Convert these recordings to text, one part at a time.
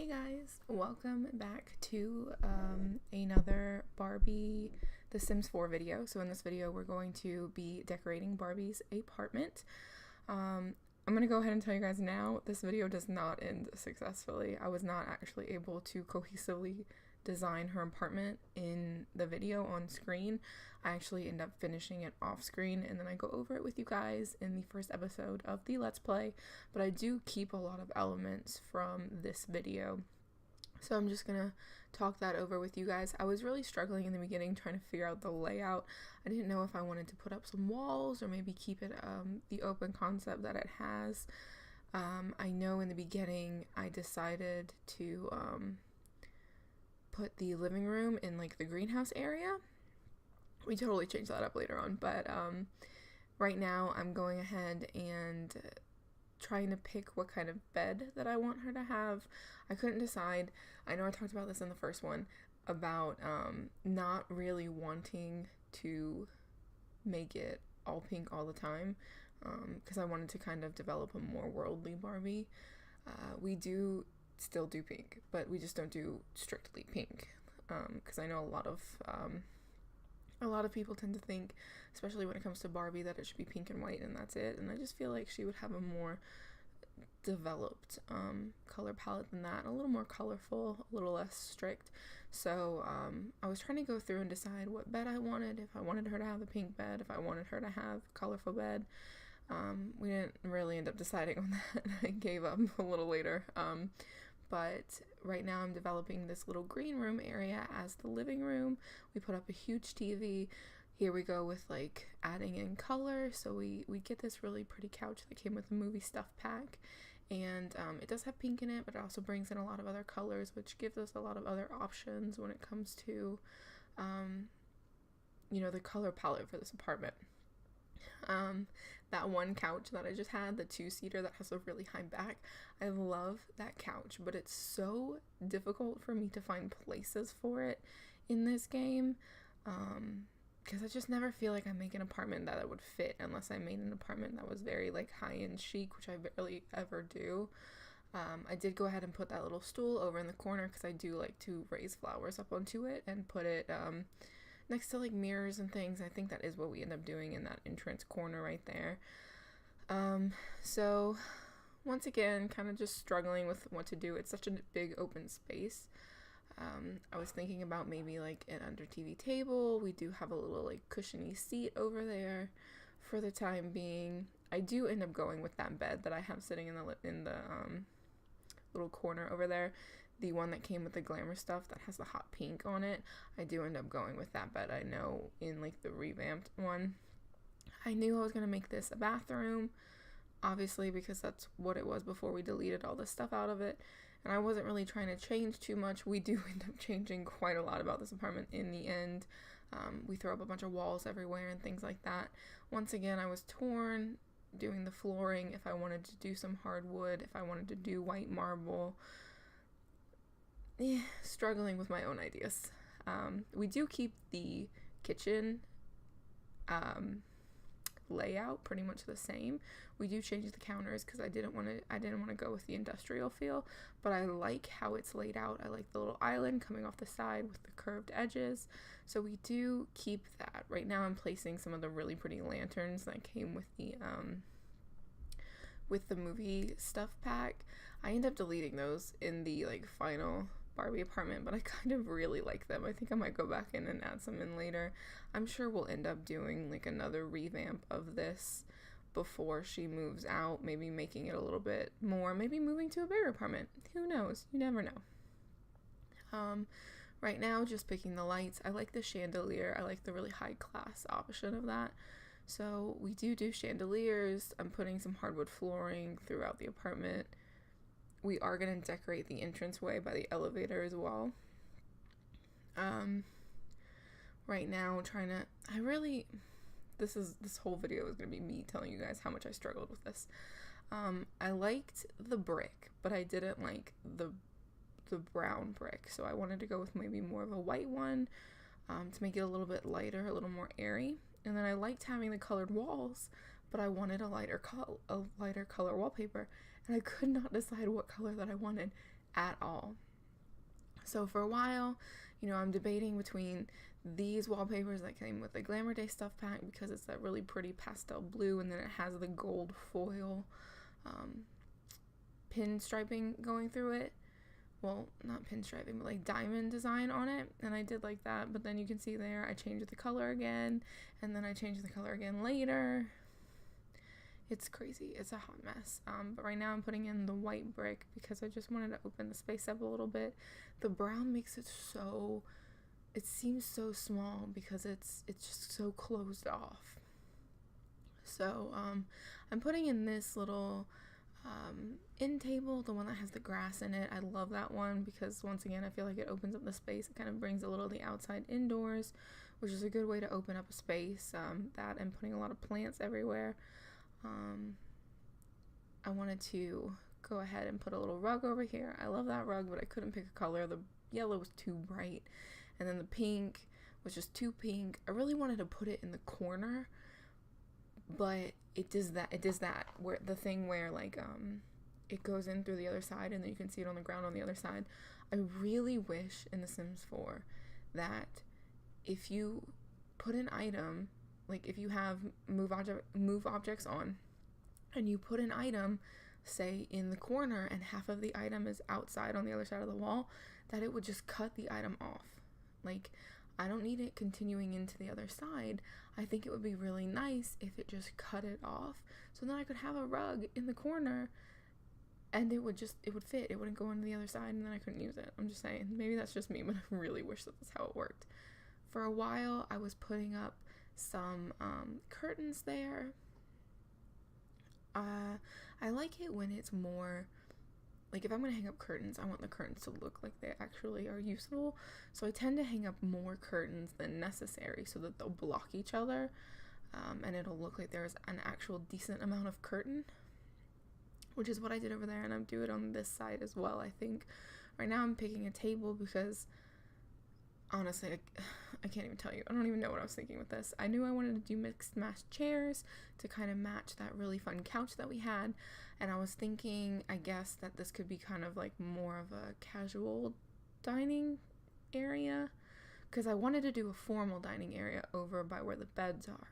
Hey guys, welcome back to another Barbie The Sims 4 video. So in this video we're going to be decorating Barbie's apartment. I'm going to go ahead and tell you guys now, this video does not end successfully. I was not actually able to cohesively design her apartment in the video on screen. I actually end up finishing it off screen and then I go over it with you guys in the first episode of the Let's Play, but I do keep a lot of elements from this video. So I'm just gonna talk that over with you guys. I was really struggling in the beginning trying to figure out the layout. I didn't know if I wanted to put up some walls or maybe keep it the open concept that it has. I know in the beginning I decided to put the living room in like the greenhouse area. We totally changed that up later on, but right now I'm going ahead and trying to pick what kind of bed that I want her to have. I couldn't decide. I know I talked about this in the first one about not really wanting to make it all pink all the time because I wanted to kind of develop a more worldly Barbie. We do still do pink, but we just don't do strictly pink because I know a lot of people tend to think, especially when it comes to Barbie, that it should be pink and white and that's it, and I just feel like she would have a more developed color palette than that, a little more colorful, a little less strict. So I was trying to go through and decide what bed I wanted, if I wanted her to have a pink bed, if I wanted her to have a colorful bed. We didn't really end up deciding on that. I gave up a little later. But right now I'm developing this little green room area as the living room. We put up a huge TV. Here we go with like adding in color. So we get this really pretty couch that came with the movie stuff pack. And it does have pink in it, but it also brings in a lot of other colors, which gives us a lot of other options when it comes to, the color palette for this apartment. That one couch that I just had, the two-seater that has a really high back, I love that couch, but it's so difficult for me to find places for it in this game, because I just never feel like I make an apartment that it would fit unless I made an apartment that was very like high-end chic, which I barely ever do. I did go ahead and put that little stool over in the corner because I do like to raise flowers up onto it and put it next to like mirrors and things. I think that is what we end up doing in that entrance corner right there. So once again, kind of just struggling with what to do. It's such a big open space. I was thinking about maybe like an under TV table. We do have a little like cushiony seat over there for the time being. I do end up going with that bed that I have sitting in the little corner over there. The one that came with the glamour stuff that has the hot pink on it, I do end up going with that bed. I know in like the revamped one, I knew I was going to make this a bathroom, obviously, because that's what it was before we deleted all this stuff out of it, and I wasn't really trying to change too much. We do end up changing quite a lot about this apartment in the end. We throw up a bunch of walls everywhere and things like that. Once again, I was torn doing the flooring, if I wanted to do some hardwood, if I wanted to do white marble. Struggling with my own ideas. We do keep the kitchen layout pretty much the same. We do change the counters because I didn't want to go with the industrial feel, but I like how it's laid out. I like the little island coming off the side with the curved edges, so we do keep that. Right now I'm placing some of the really pretty lanterns that came with the movie stuff pack. I end up deleting those in the like final Barbie apartment, but I kind of really like them. I think I might go back in and add some in later. I'm sure we'll end up doing like another revamp of this before she moves out, maybe making it a little bit more, maybe moving to a bigger apartment. Who knows? You never know. Right now, just picking the lights. I like the chandelier. I like the really high class option of that. So we do chandeliers. I'm putting some hardwood flooring throughout the apartment. We are going to decorate the entranceway by the elevator as well. Right now, this whole video is going to be me telling you guys how much I struggled with this. I liked the brick, but I didn't like the brown brick, so I wanted to go with maybe more of a white one to make it a little bit lighter, a little more airy. And then I liked having the colored walls, but I wanted a lighter color wallpaper, and I could not decide what color that I wanted at all. So for a while, I'm debating between these wallpapers that came with the Glamour Day stuff pack, because it's that really pretty pastel blue, and then it has the gold foil pinstriping going through it. Well, not pinstriping, but like diamond design on it, and I did like that. But then you can see there I changed the color again, and then I changed the color again later. It's crazy. It's a hot mess. But right now I'm putting in the white brick because I just wanted to open the space up a little bit. The brown makes it seems so small because it's just so closed off. So I'm putting in this little end table, the one that has the grass in it. I love that one because, once again, I feel like it opens up the space. It kind of brings a little of the outside indoors, which is a good way to open up a space. That and putting a lot of plants everywhere. I wanted to go ahead and put a little rug over here. I love that rug, but I couldn't pick a color. The yellow was too bright, and then the pink was just too pink. I really wanted to put it in the corner, but it does that where the thing where like it goes in through the other side, and then you can see it on the ground on the other side. I really wish in The Sims 4 that if you put an item, like if you have move objects on, and you put an item, say, in the corner, and half of the item is outside on the other side of the wall, that it would just cut the item off. Like, I don't need it continuing into the other side. I think it would be really nice if it just cut it off, so then I could have a rug in the corner, and it would fit. It wouldn't go into the other side, and then I couldn't use it. I'm just saying, maybe that's just me, but I really wish that that's how it worked. For a while, I was putting up some curtains there. I like it when it's more, like, if I'm going to hang up curtains, I want the curtains to look like they actually are useful. So I tend to hang up more curtains than necessary so that they'll block each other, and it'll look like there's an actual decent amount of curtain, which is what I did over there, and I'm doing it on this side as well, I think. Right now I'm picking a table because, honestly, I can't even tell you. I don't even know what I was thinking with this. I knew I wanted to do mixed match chairs to kind of match that really fun couch that we had, and I was thinking, I guess, that this could be kind of like more of a casual dining area, because I wanted to do a formal dining area over by where the beds are,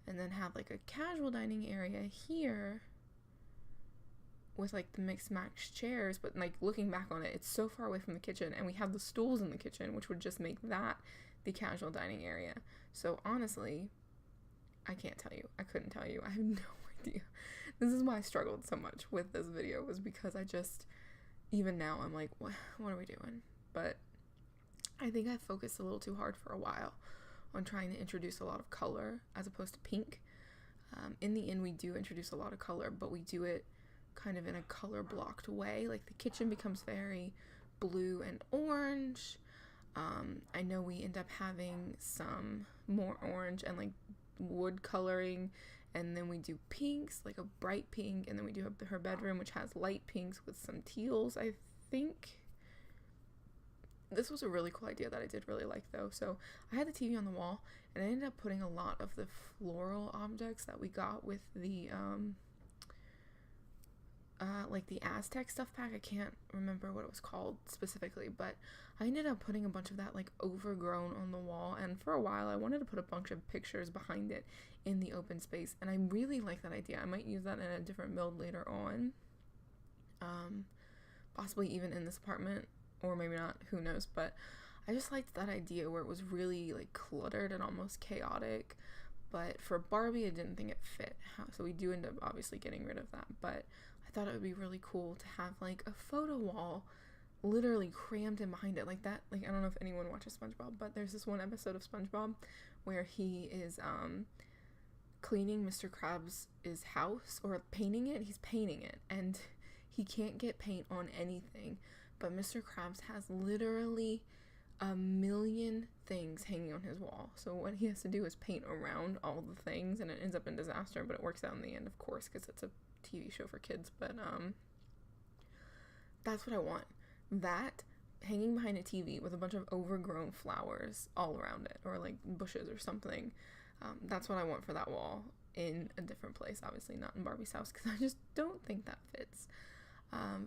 and then have like a casual dining area here with like the mixed match chairs. But like, looking back on it, it's so far away from the kitchen, and we have the stools in the kitchen, which would just make that the casual dining area. So honestly, I can't tell you. I couldn't tell you. I have no idea. This is why I struggled so much with this video, was because I just, even now, I'm like, what are we doing? But I think I focused a little too hard for a while on trying to introduce a lot of color as opposed to pink. In the end, we do introduce a lot of color, but we do it kind of in a color blocked way. Like, the kitchen becomes very blue and orange. I know we end up having some more orange and like wood coloring, and then we do pinks, like a bright pink, and then we do have her bedroom, which has light pinks with some teals, I think. This was a really cool idea that I did really like, though. So I had the TV on the wall, and I ended up putting a lot of the floral objects that we got with the like the Aztec stuff pack. I can't remember what it was called specifically, but I ended up putting a bunch of that like overgrown on the wall, and for a while I wanted to put a bunch of pictures behind it in the open space, and I really like that idea. I might use that in a different build later on, possibly even in this apartment, or maybe not, who knows. But I just liked that idea where it was really like cluttered and almost chaotic. But for Barbie, I didn't think it fit, so we do end up obviously getting rid of that. But I thought it would be really cool to have like a photo wall literally crammed in behind it, like that. Like, I don't know if anyone watches SpongeBob, but there's this one episode of SpongeBob where he is cleaning Mr. Krabs' house, or painting it. He's painting it, and he can't get paint on anything, but Mr. Krabs has literally a million things hanging on his wall. So what he has to do is paint around all the things, and it ends up in disaster, but it works out in the end, of course, because it's a TV show for kids. But that's what I want. That hanging behind a TV with a bunch of overgrown flowers all around it, or like bushes or something. That's what I want for that wall in a different place, obviously not in Barbie's house, because I just don't think that fits.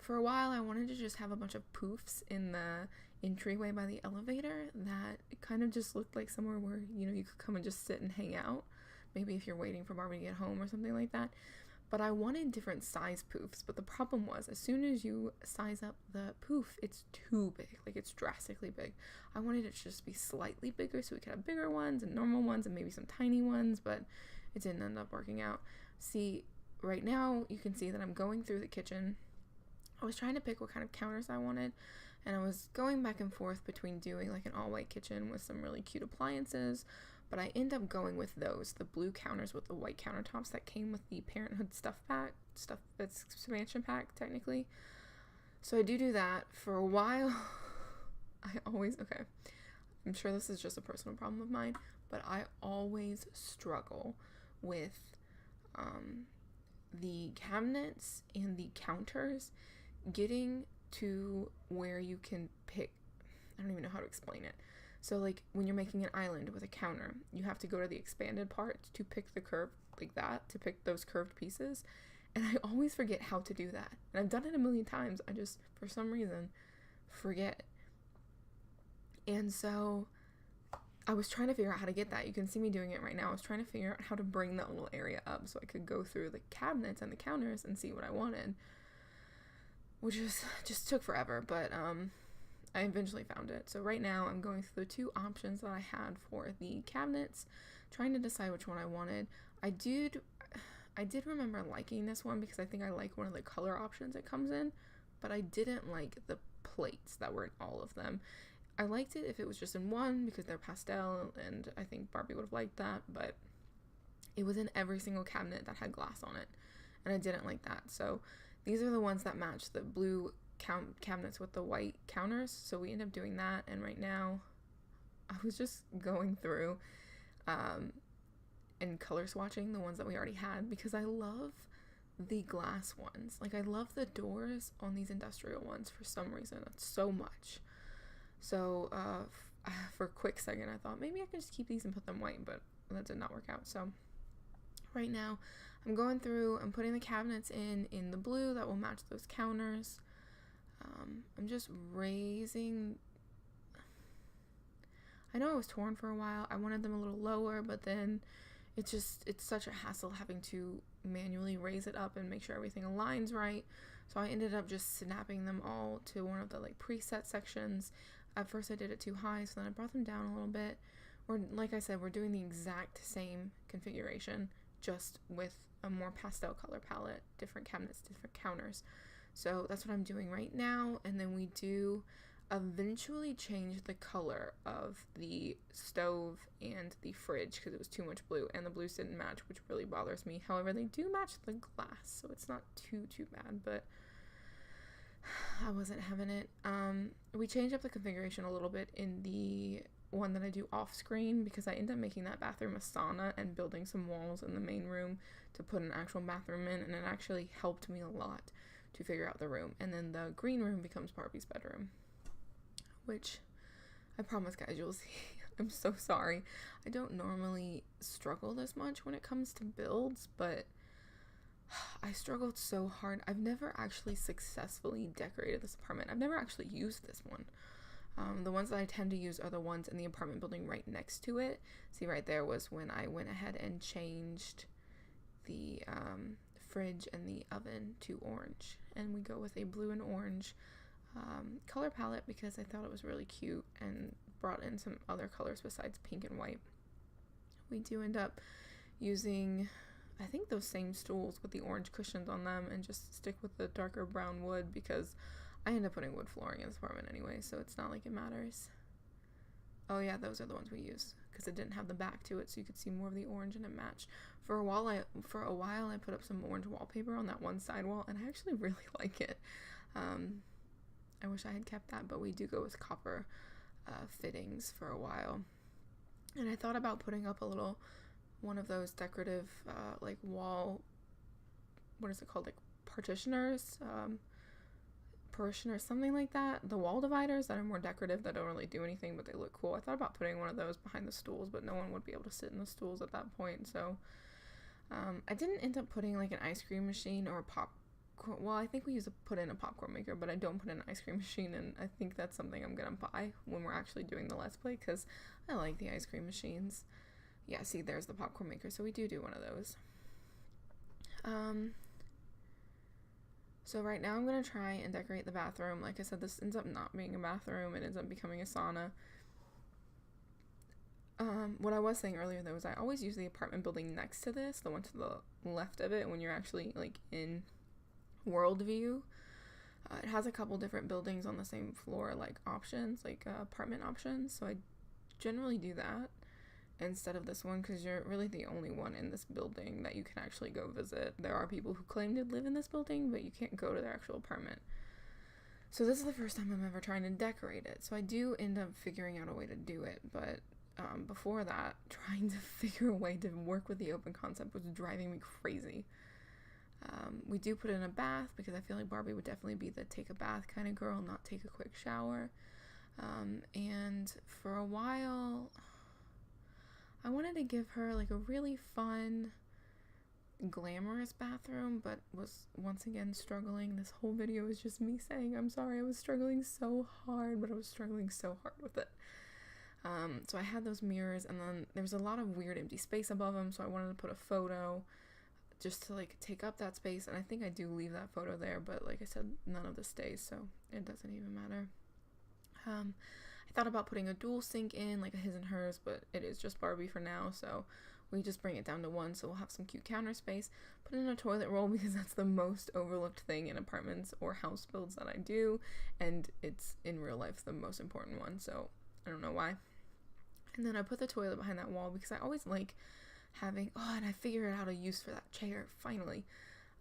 For a while, I wanted to just have a bunch of poofs in the entryway by the elevator that it kind of just looked like somewhere where, you know, you could come and just sit and hang out. Maybe if you're waiting for Barbie to get home or something like that. But I wanted different size poofs. But the problem was, as soon as you size up the poof, it's too big. Like, it's drastically big. I wanted it to just be slightly bigger so we could have bigger ones and normal ones and maybe some tiny ones, but it didn't end up working out. See, right now, you can see that I'm going through the kitchen. I was trying to pick what kind of counters I wanted, and I was going back and forth between doing like an all-white kitchen with some really cute appliances, but I end up going with those, the blue counters with the white countertops that came with the Parenthood expansion pack, technically. So I do that. For a while, I'm sure this is just a personal problem of mine, but I always struggle with the cabinets and the counters getting to where you can pick. I don't even know how to explain it. So like when you're making an island with a counter, you have to go to the expanded part to pick the curve like that, to pick those curved pieces. And I always forget how to do that. And I've done it a million times. I just, for some reason, forget. And so I was trying to figure out how to get that. You can see me doing it right now. I was trying to figure out how to bring that little area up so I could go through the cabinets and the counters and see what I wanted, which just took forever, but I eventually found it. So right now I'm going through the two options that I had for the cabinets, trying to decide which one I wanted. I did remember liking this one because I think I like one of the color options it comes in, but I didn't like the plates that were in all of them. I liked it if it was just in one because they're pastel, and I think Barbie would have liked that, but it was in every single cabinet that had glass on it, and I didn't like that. So these are the ones that match the blue cabinets with the white counters, so we end up doing that. And right now I was just going through and color swatching the ones that we already had because I love the glass ones. Like, I love the doors on these industrial ones for some reason so much. So for a quick second I thought maybe I could just keep these and put them white, but that did not work out. So right now I'm going through, I'm putting the cabinets in the blue that will match those counters. I'm just raising. I know I was torn for a while. I wanted them a little lower, but then it's such a hassle having to manually raise it up and make sure everything aligns right. So I ended up just snapping them all to one of the like preset sections. At first I did it too high, so then I brought them down a little bit. Like I said, we're doing the exact same configuration, just with a more pastel color palette, different cabinets, different counters. So that's what I'm doing right now, and then we do eventually change the color of the stove and the fridge because it was too much blue, and the blues didn't match, which really bothers me. However, they do match the glass, so it's not too bad, but I wasn't having it. We changed up the configuration a little bit in the one that I do off screen because I end up making that bathroom a sauna and building some walls in the main room to put an actual bathroom in, and it actually helped me a lot to figure out the room. And then the green room becomes Barbie's bedroom, which I promise, guys, you'll see. I'm so sorry. I don't normally struggle this much when it comes to builds, but I struggled so hard. I've never actually successfully decorated this apartment. I've never actually used this one. The ones that I tend to use are the ones in the apartment building right next to it. See, right there was when I went ahead and changed the fridge and the oven to orange, and we go with a blue and orange color palette because I thought it was really cute and brought in some other colors besides pink and white. We do end up using, I think, those same stools with the orange cushions on them and just stick with the darker brown wood because I end up putting wood flooring in this apartment anyway, so it's not like it matters. Oh yeah, those are the ones we use because it didn't have the back to it, so you could see more of the orange and it matched. For a while I put up some orange wallpaper on that one side wall, and I actually really like it. I wish I had kept that, but we do go with copper fittings for a while. And I thought about putting up a little one of those decorative like wall, what is it called, like parishioners, something like that, the wall dividers that are more decorative, that don't really do anything but they look cool. I thought about putting one of those behind the stools, but no one would be able to sit in the stools at that point, so I didn't end up putting like an ice cream machine or a pop well, I think we put in a popcorn maker, but I don't put in an ice cream machine, and I think that's something I'm gonna buy when we're actually doing the Let's Play, because I like the ice cream machines. Yeah, see, there's the popcorn maker, so we do one of those. So right now I'm gonna try and decorate the bathroom. Like I said, this ends up not being a bathroom, it ends up becoming a sauna. What I was saying earlier though is I always use the apartment building next to this, the one to the left of it, when you're actually like in world view. It has a couple different buildings on the same floor, like options, like apartment options, so I generally do that instead of this one, because you're really the only one in this building that you can actually go visit. There are people who claim to live in this building, but you can't go to their actual apartment. So this is the first time I'm ever trying to decorate it, so I do end up figuring out a way to do it, but before that, trying to figure a way to work with the open concept was driving me crazy. We do put in a bath, because I feel like Barbie would definitely be the take a bath kind of girl, not take a quick shower. And for a while, I wanted to give her like a really fun, glamorous bathroom, but was once again struggling. This whole video is just me saying I'm sorry. I was struggling so hard, but I was struggling so hard with it. So I had those mirrors, and then there was a lot of weird empty space above them, so I wanted to put a photo just to like take up that space, and I think I do leave that photo there, but like I said, none of this stays, so it doesn't even matter. I thought about putting a dual sink in, like a his and hers, but it is just Barbie for now, so we just bring it down to one, so we'll have some cute counter space. Put in a toilet roll, because that's the most overlooked thing in apartments or house builds that I do, and it's in real life the most important one, so I don't know why. And then I put the toilet behind that wall, because I always like having, and I figured out a use for that chair, finally.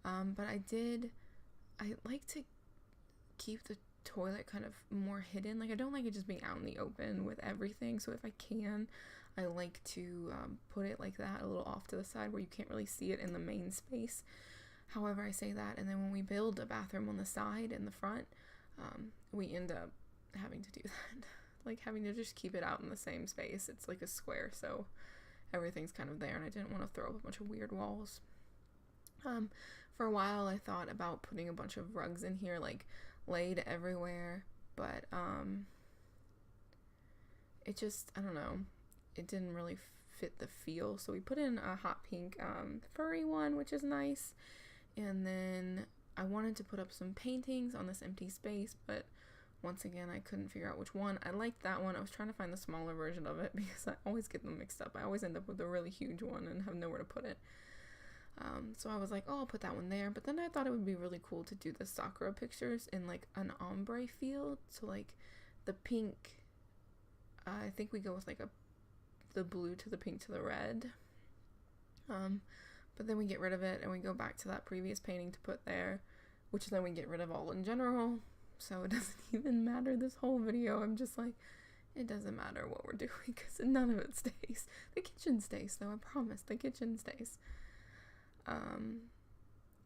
But I like to keep the toilet kind of more hidden. Like, I don't like it just being out in the open with everything, so if I can, I like to put it like that, a little off to the side where you can't really see it in the main space. However, I say that, and then when we build a bathroom on the side and the front, we end up having to do that. Like, having to just keep it out in the same space. It's like a square, so everything's kind of there, and I didn't want to throw up a bunch of weird walls. For a while, I thought about putting a bunch of rugs in here, like, laid everywhere, but, it just, I don't know, it didn't really fit the feel, so we put in a hot pink, furry one, which is nice, and then I wanted to put up some paintings on this empty space, but once again, I couldn't figure out which one. I liked that one. I was trying to find the smaller version of it, because I always get them mixed up. I always end up with a really huge one and have nowhere to put it. So I was like, I'll put that one there. But then I thought it would be really cool to do the Sakura pictures in like an ombre field. So like the pink, I think we go with like the blue to the pink to the red. But then we get rid of it and we go back to that previous painting to put there, which then we get rid of all in general. So it doesn't even matter this whole video. I'm just like, it doesn't matter what we're doing, because none of it stays. The kitchen stays, though, I promise. The kitchen stays.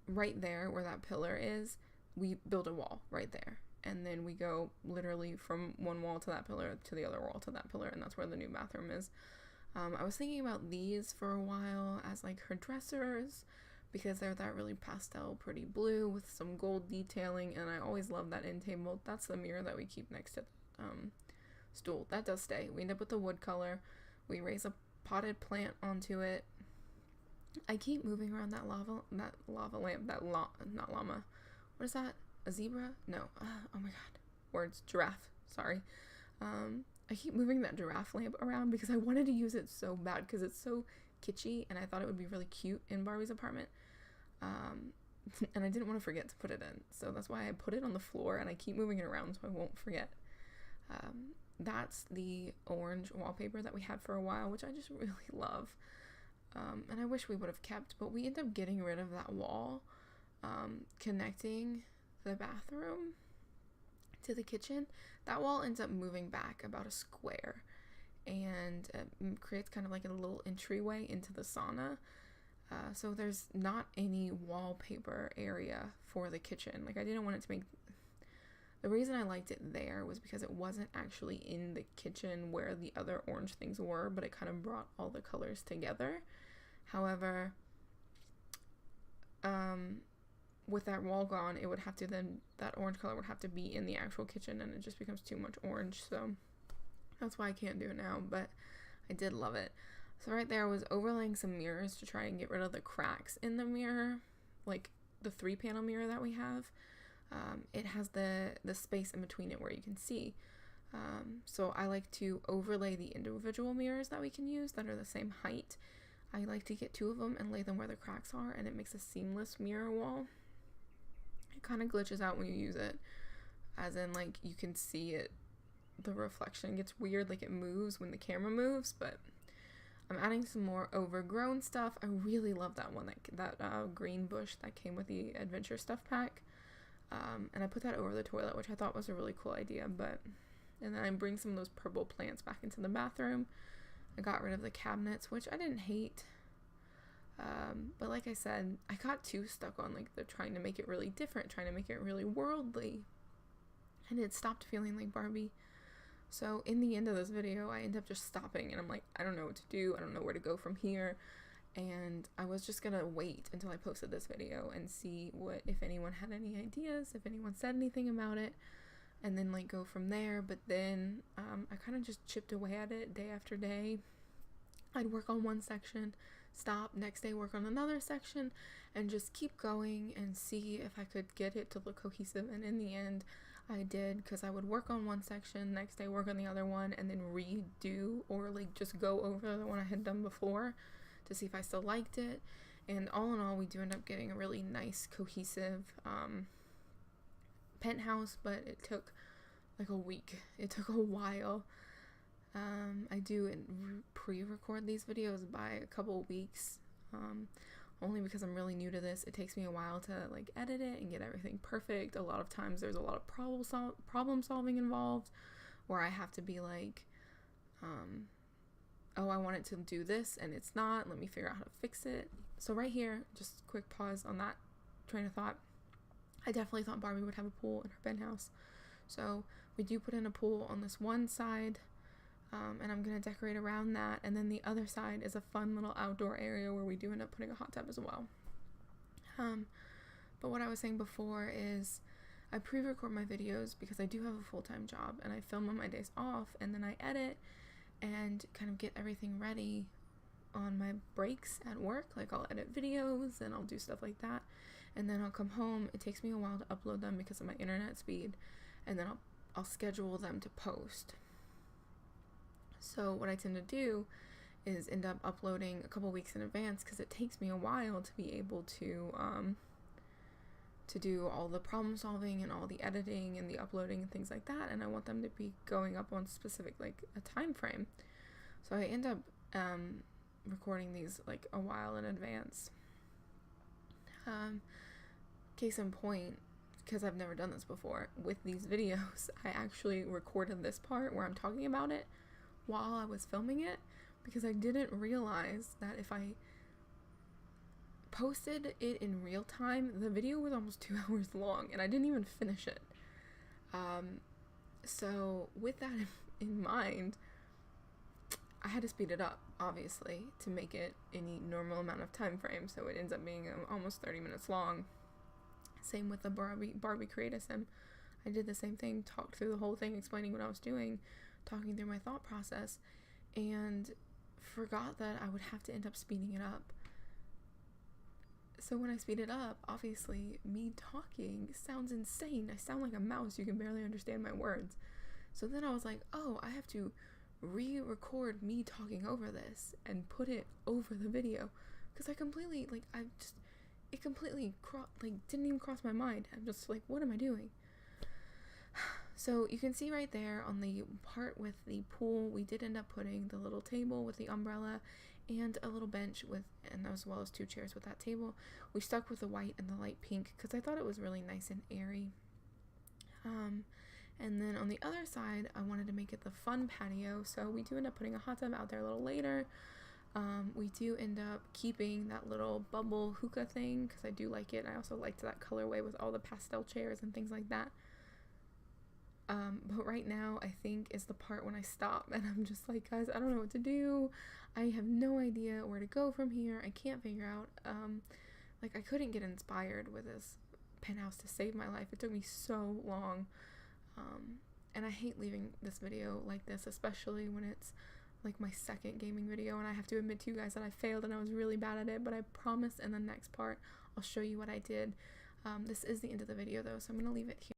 Right there where that pillar is, we build a wall right there. And then we go literally from one wall to that pillar to the other wall to that pillar, and that's where the new bathroom is. I was thinking about these for a while as like her dressers, because they're that really pastel pretty blue with some gold detailing, and I always love that end table. That's the mirror that we keep next to the stool. That does stay. We end up with the wood color. We raise a potted plant onto it. I keep moving around that lava lamp, not llama. What is that? A zebra? No. Oh my god. Words. Giraffe. Sorry. I keep moving that giraffe lamp around because I wanted to use it so bad, because it's so kitschy, and I thought it would be really cute in Barbie's apartment, and I didn't want to forget to put it in, so that's why I put it on the floor, and I keep moving it around so I won't forget. That's the orange wallpaper that we had for a while, which I just really love, and I wish we would have kept, but we ended up getting rid of that wall connecting the bathroom to the kitchen. That wall ends up moving back about a square, and creates kind of like a little entryway into the sauna. So there's not any wallpaper area for the kitchen. Like, I didn't want it to make... The reason I liked it there was because it wasn't actually in the kitchen where the other orange things were, but it kind of brought all the colors together. However, with that wall gone, it would have to then, that orange color would have to be in the actual kitchen, and it just becomes too much orange. So that's why I can't do it now, but I did love it. So right there I was overlaying some mirrors to try and get rid of the cracks in the mirror, like the 3-panel mirror that we have. It has the space in between it where you can see. So I like to overlay the individual mirrors that we can use that are the same height. I like to get 2 of them and lay them where the cracks are, and it makes a seamless mirror wall. It kind of glitches out when you use it, as in like you can see it, the reflection gets weird, like it moves when the camera moves. But I'm adding some more overgrown stuff. I really love that one, that green bush that came with the adventure stuff pack. And I put that over the toilet, which I thought was a really cool idea. And then I bring some of those purple plants back into the bathroom. I got rid of the cabinets, which I didn't hate. But like I said, I got too stuck on like they're trying to make it really different, trying to make it really worldly. And it stopped feeling like Barbie. So in the end of this video, I end up just stopping, and I'm like, I don't know what to do. I don't know where to go from here. And I was just gonna wait until I posted this video and see if anyone had any ideas, if anyone said anything about it, and then like go from there. But then I kind of just chipped away at it day after day. I'd work on one section, stop, next day work on another section, and just keep going and see if I could get it to look cohesive. And in the end, I did, because I would work on one section, next day work on the other one, and then redo or like just go over the one I had done before to see if I still liked it. And all in all, we do end up getting a really nice cohesive penthouse, but it took like a week. It took a while. I do pre-record these videos by a couple weeks, only because I'm really new to this. It takes me a while to like edit it and get everything perfect. A lot of times there's a lot of problem solving involved, where I have to be like, oh, I want it to do this and it's not, let me figure out how to fix it. So right here, just a quick pause on that train of thought. I definitely thought Barbie would have a pool in her penthouse. So we do put in a pool on this one side, and I'm going to decorate around that. And then the other side is a fun little outdoor area where we do end up putting a hot tub as well. But what I was saying before is I pre-record my videos because I do have a full-time job, and I film on my days off, and then I edit and kind of get everything ready on my breaks at work. Like I'll edit videos and I'll do stuff like that, and then I'll come home. It takes me a while to upload them because of my internet speed, and then I'll schedule them to post. So what I tend to do is end up uploading a couple weeks in advance, because it takes me a while to be able to do all the problem solving and all the editing and the uploading and things like that, and I want them to be going up on specific, like a time frame. So I end up recording these like a while in advance. Case in point, because I've never done this before, with these videos, I actually recorded this part where I'm talking about it while I was filming it, because I didn't realize that if I posted it in real time, the video was almost 2 hours long, and I didn't even finish it. So with that in mind, I had to speed it up, obviously, to make it any normal amount of time frame, so it ends up being almost 30 minutes long. Same with the Barbie Create Sim. I did the same thing, talked through the whole thing, explaining what I was doing, talking through my thought process, and forgot that I would have to end up speeding it up. So when I speed it up, obviously me talking sounds insane. I sound like a mouse. You can barely understand my words. So then I was like, oh, I have to re-record me talking over this and put it over the video, because I completely, like, it completely didn't even cross my mind. I'm just like, what am I doing? So you can see right there on the part with the pool, we did end up putting the little table with the umbrella and a little bench and as well as 2 chairs with that table. We stuck with the white and the light pink because I thought it was really nice and airy. And then on the other side, I wanted to make it the fun patio, so we do end up putting a hot tub out there a little later. We do end up keeping that little bubble hookah thing because I do like it. I also liked that colorway with all the pastel chairs and things like that. But right now, I think is the part when I stop and I'm just like, guys, I don't know what to do. I have no idea where to go from here. I can't figure out, like, I couldn't get inspired with this Penthouse to save my life. It took me so long. And I hate leaving this video like this, especially when it's like my second gaming video and I have to admit to you guys that I failed and I was really bad at it, but I promise in the next part I'll show you what I did. This is the end of the video though, so I'm gonna leave it here.